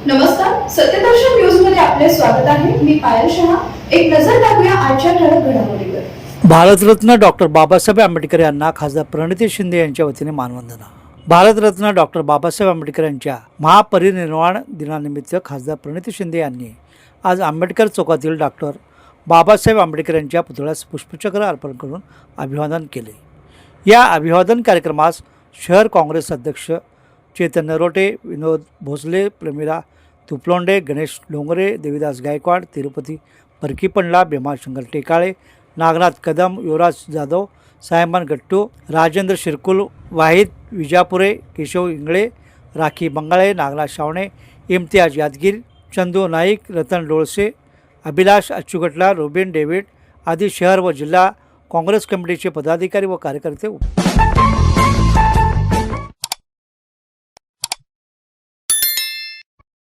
नमस्कार, सत्यदर्शन न्यूज मध्ये आपले स्वागत आहे. मी पायल शहा. एक नजर टाकूया आजच्या ठळक घडामोडीवर. भारतरत्न डॉक्टर बाबासाहेब आंबेडकर यांना खासदार प्रणिती शिंदे यांच्या वतीने मानवंदना. भारतरत्न डॉक्टर बाबासाहेब आंबेडकर यांच्या महापरिनिर्वाण दिनानिमित्त खासदार प्रणिती शिंदे यांनी आज आंबेडकर चौकातील डॉक्टर बाबासाहेब आंबेडकर यांच्या पुतळ्यास पुष्पचक्र अर्पण करून अभिवादन केले. या अभिवादन कार्यक्रमास शहर काँग्रेस अध्यक्ष चेतन नरोटे, विनोद भोसले, प्रमिला तुपलोंडे, गणेश डोंगरे, देवीदास गायकवाड, तिरुपती परकीपंडला, भीमाशंकर टेकाळे, नागनाथ कदम, युवराज जाधव, सायमान गट्टू, राजेंद्र शिरकुल, वाहिद विजापुरे, केशव इंगळे, राखी बंगाळे, नागनाथ शावणे, इम्तियाज यादगीर, चंदू नाईक, रतन डोळसे, अभिलाष अच्युगटला, रोबिन डेव्हिड आदी शहर व जिल्हा काँग्रेस कमिटीचे पदाधिकारी व कार्यकर्ते